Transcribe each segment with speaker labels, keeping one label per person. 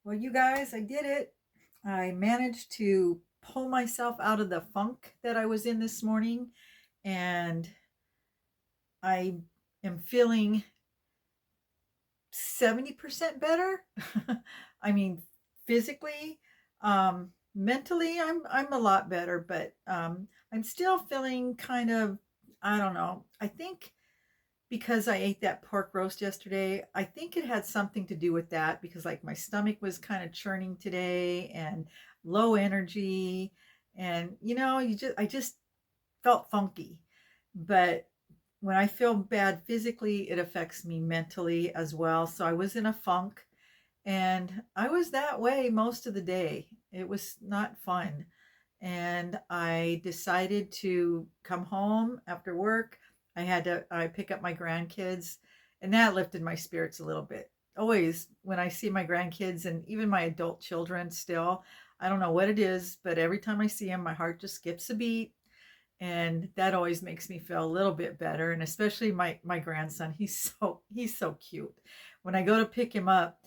Speaker 1: Well, you guys, I did it. I managed to pull myself out of the funk that I was in this morning, and I am feeling 70% better. I mean, physically, mentally, I'm a lot better, but I'm still feeling kind of, I don't know. I think because I ate that pork roast yesterday, I think it had something to do with that because like my stomach was kind of churning today and low energy, and I just felt funky. But when I feel bad physically, it affects me mentally as well. So I was in a funk, and I was that way most of the day. It was not fun. And I decided to come home after work. I pick up my grandkids, and that lifted my spirits a little bit. Always when I see my grandkids and even my adult children still, I don't know what it is, but every time I see them, my heart just skips a beat, and that always makes me feel a little bit better. And especially my grandson, he's so cute. When I go to pick him up,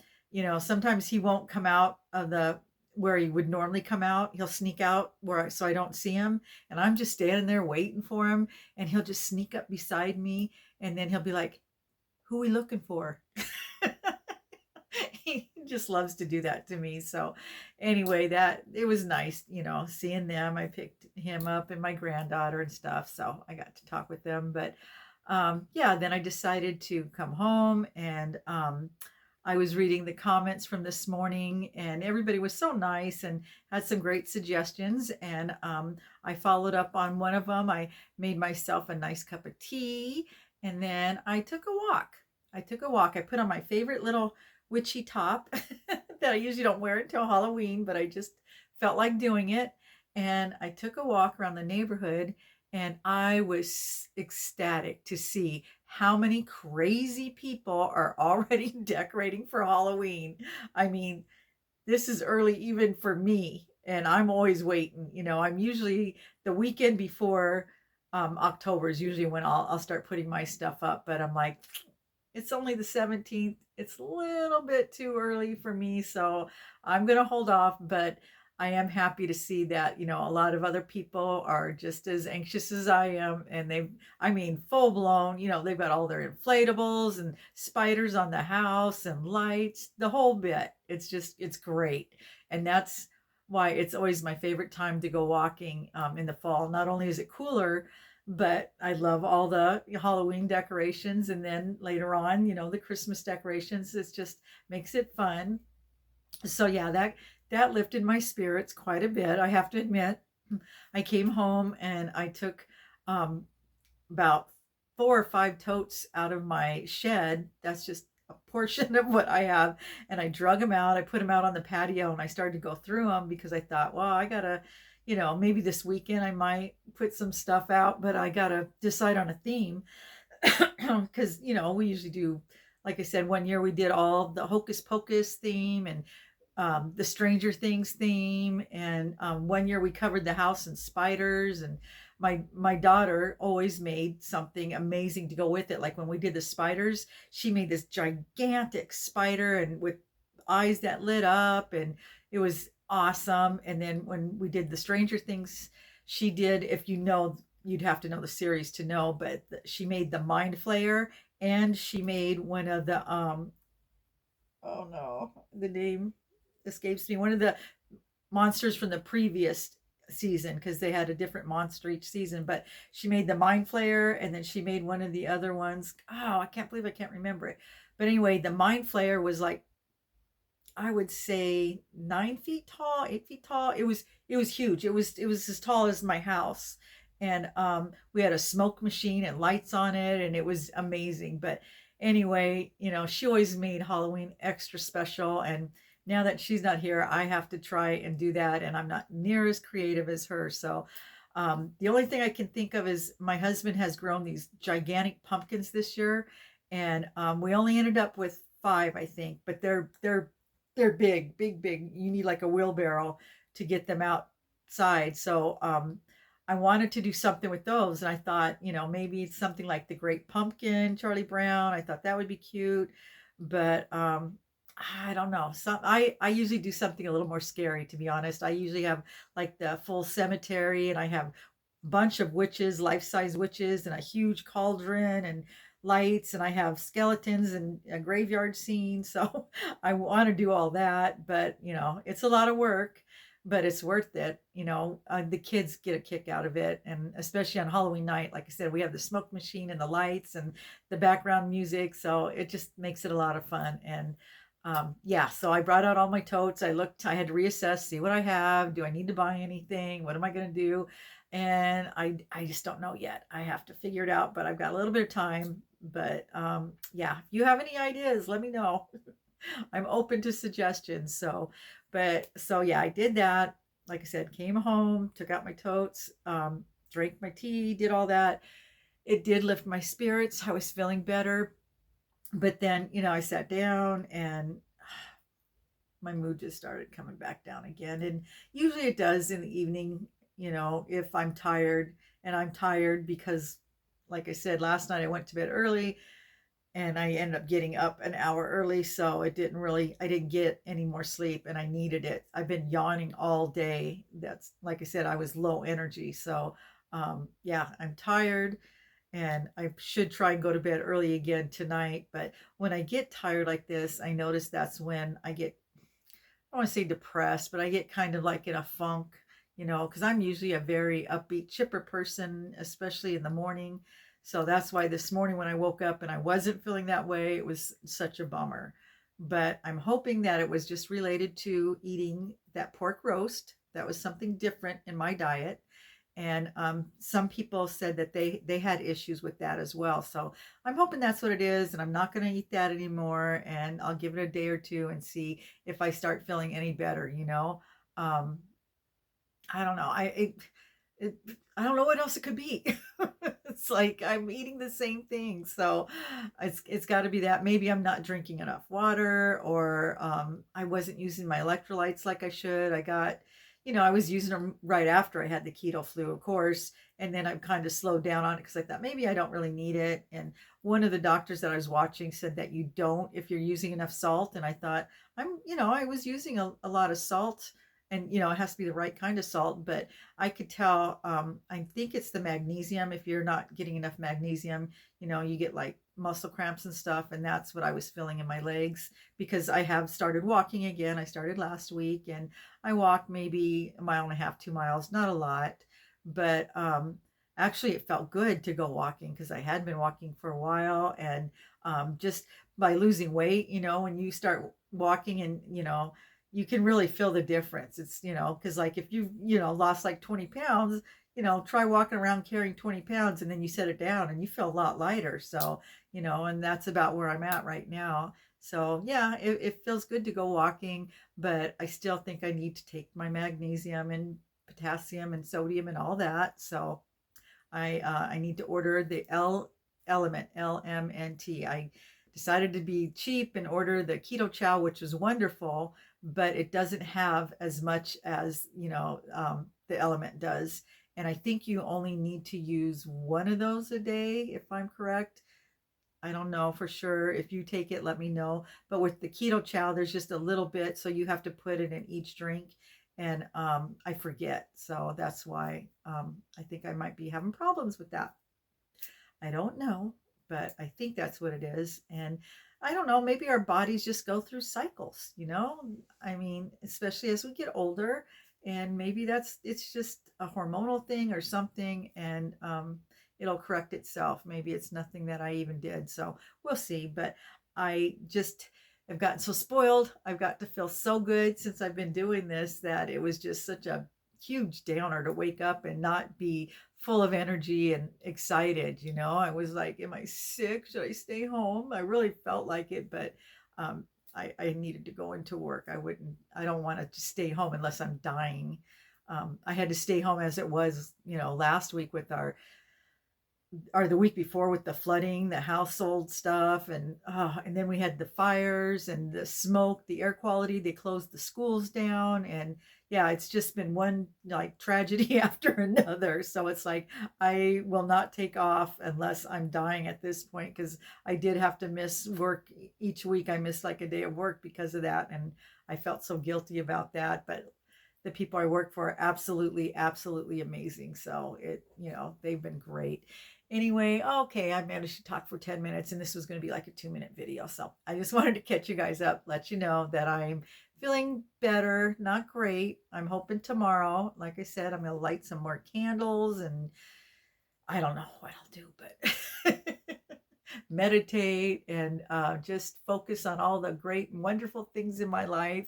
Speaker 1: sometimes he won't come out of the where he would normally come out. He'll sneak out so I don't see him, and I'm just standing there waiting for him, and he'll just sneak up beside me, and then he'll be like, "Who we looking for?" He just loves to do that to me. So anyway, that it was nice, seeing them. I picked him up and my granddaughter and stuff. So I got to talk with them. But yeah, then I decided to come home, and I was reading the comments from this morning, and everybody was so nice and had some great suggestions. And I followed up on one of them. I made myself a nice cup of tea, and then I took a walk. I put on my favorite little witchy top that I usually don't wear until Halloween, but I just felt like doing it. And I took a walk around the neighborhood, and I was ecstatic to see how many crazy people are already decorating for Halloween. I mean, this is early even for me, and I'm always waiting. I'm usually the weekend before October is usually when I'll start putting my stuff up, but I'm like, it's only the 17th. It's a little bit too early for me, so I'm going to hold off, but I am happy to see that, a lot of other people are just as anxious as I am, and I mean, full blown, they've got all their inflatables and spiders on the house and lights, the whole bit. It's great. And that's why it's always my favorite time to go walking in the fall. Not only is it cooler, but I love all the Halloween decorations, and then later on, the Christmas decorations. It just makes it fun. So yeah, that lifted my spirits quite a bit, I have to admit. I came home and I took um, about 4 or 5 totes out of my shed. That's just a portion of what I have. And I drug them out. I put them out on the patio, and I started to go through them because I thought, well, I gotta, maybe this weekend I might put some stuff out, but I gotta decide on a theme. Because, we usually do, like I said, one year we did all the Hocus Pocus theme, and the Stranger Things theme, and one year we covered the house in spiders. And my daughter always made something amazing to go with it. Like when we did the spiders, she made this gigantic spider and with eyes that lit up, and it was awesome. And then when we did the Stranger Things, she did, if you'd have to know the series to know, but she made the Mind Flayer, and she made one of the oh no, the name escapes me. One of the monsters from the previous season, because they had a different monster each season. But she made the Mind Flayer, and then she made one of the other ones. Oh, I can't believe I can't remember it. But anyway, the Mind Flayer was like, I would say 9 feet tall, 8 feet tall. It was huge. It was as tall as my house. And we had a smoke machine and lights on it, and it was amazing. But anyway, she always made Halloween extra special. And now that she's not here, I have to try and do that. And I'm not near as creative as her. So the only thing I can think of is my husband has grown these gigantic pumpkins this year, and we only ended up with 5, I think, but they're big, big, big. You need like a wheelbarrow to get them outside. So I wanted to do something with those. And I thought, maybe it's something like the Great Pumpkin, Charlie Brown. I thought that would be cute. But I don't know. I usually do something a little more scary, to be honest. I usually have like the full cemetery, and I have a bunch of witches, life-size witches, and a huge cauldron and lights, and I have skeletons and a graveyard scene. So I want to do all that, but it's a lot of work, but it's worth it. The kids get a kick out of it, and especially on Halloween night, like I said, we have the smoke machine and the lights and the background music, so it just makes it a lot of fun. And yeah, so I brought out all my totes. I had to reassess, see what I have. Do I need to buy anything? What am I going to do? And I just don't know yet. I have to figure it out, but I've got a little bit of time. But yeah, if you have any ideas, let me know. I'm open to suggestions. So yeah, I did that. Like I said, came home, took out my totes, drank my tea, did all that. It did lift my spirits. I was feeling better. But then, I sat down and my mood just started coming back down again. And usually it does in the evening, if I'm tired, and I'm tired because, like I said, last night I went to bed early and I ended up getting up an hour early. So I didn't get any more sleep, and I needed it. I've been yawning all day. That's, like I said, I was low energy. So, yeah, I'm tired, and I should try and go to bed early again tonight. But when I get tired like this, I notice that's when I get, I don't want to say depressed, but I get kind of like in a funk, because I'm usually a very upbeat, chipper person, especially in the morning. So that's why this morning when I woke up and I wasn't feeling that way, it was such a bummer. But I'm hoping that it was just related to eating that pork roast. That was something different in my diet. And some people said that they had issues with that as well. So I'm hoping that's what it is, and I'm not going to eat that anymore. And I'll give it a day or two and see if I start feeling any better. Um, I don't know. It I don't know what else it could be. It's like I'm eating the same thing, so it's got to be that. Maybe I'm not drinking enough water, or I wasn't using my electrolytes like I should. I was using them right after I had the keto flu, of course, and then I've kind of slowed down on it because I thought maybe I don't really need it. And one of the doctors that I was watching said that you don't if you're using enough salt, and I thought I was using a lot of salt, and it has to be the right kind of salt, but I could tell, I think it's the magnesium. If you're not getting enough magnesium, you get like muscle cramps and stuff. And that's what I was feeling in my legs, because I have started walking again. I started last week, and I walked maybe a mile and a half, 2 miles, not a lot, but actually it felt good to go walking because I had been walking for a while. And just by losing weight, when you start walking, and you can really feel the difference. It's, because like if lost like 20 pounds, try walking around carrying 20 pounds, and then you set it down and you feel a lot lighter. So, and that's about where I'm at right now. So yeah, it feels good to go walking, but I still think I need to take my magnesium and potassium and sodium and all that. So I need to order the Element, LMNT. I decided to be cheap and order the Keto Chow, which is wonderful, but it doesn't have as much as the Element does. And I think you only need to use one of those a day, if I'm correct. I don't know for sure. If you take it, let me know. But with the Keto Chow, there's just a little bit, so you have to put it in each drink. And I forget. So that's why I think I might be having problems with that. I don't know, but I think that's what it is. And I don't know, maybe our bodies just go through cycles, I mean, especially as we get older, and maybe it's just a hormonal thing or something, and it'll correct itself. Maybe it's nothing that I even did. So we'll see. But I just have gotten so spoiled. I've got to feel so good since I've been doing this, that it was just such a huge downer to wake up and not be full of energy and excited. I was like, am I sick? Should I stay home? I really felt like it, but um, I needed to go into work. I don't want to just stay home unless I'm dying. I had to stay home as it was, last week with or the week before with the flooding, the household stuff, and then we had the fires and the smoke, the air quality. They closed the schools down, and yeah, it's just been one like tragedy after another. So it's like I will not take off unless I'm dying at this point, because I did have to miss work each week. I missed like a day of work because of that, and I felt so guilty about that. But the people I work for are absolutely, absolutely amazing. So they've been great. Anyway, okay, I managed to talk for 10 minutes, and this was going to be like a 2-minute video. So I just wanted to catch you guys up, let you know that I'm feeling better, not great. I'm hoping tomorrow, like I said, I'm going to light some more candles, and I don't know what I'll do, but meditate and just focus on all the great and wonderful things in my life.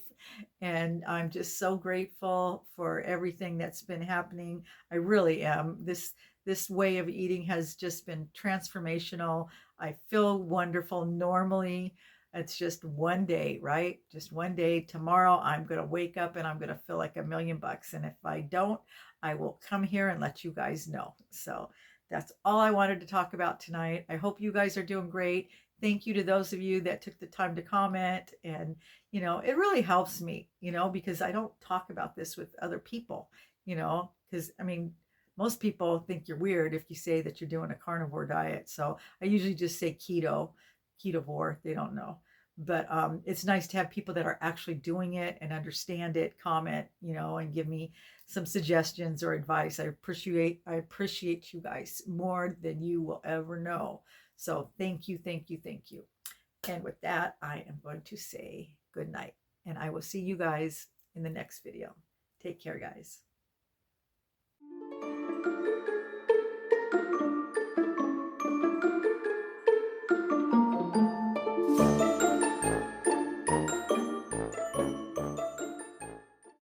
Speaker 1: And I'm just so grateful for everything that's been happening. I really am. This way of eating has just been transformational. I feel wonderful normally. It's just one day, right? Just one day. Tomorrow I'm going to wake up and I'm going to feel like $1,000,000. And if I don't, I will come here and let you guys know. So that's all I wanted to talk about tonight. I hope you guys are doing great. Thank you to those of you that took the time to comment. And, it really helps me, because I don't talk about this with other people, because I mean, most people think you're weird if you say that you're doing a carnivore diet. So I usually just say ketovore. They don't know. But it's nice to have people that are actually doing it and understand it, comment, and give me some suggestions or advice. I appreciate you guys more than you will ever know. So thank you, thank you, thank you. And with that, I am going to say good night, and I will see you guys in the next video. Take care, guys.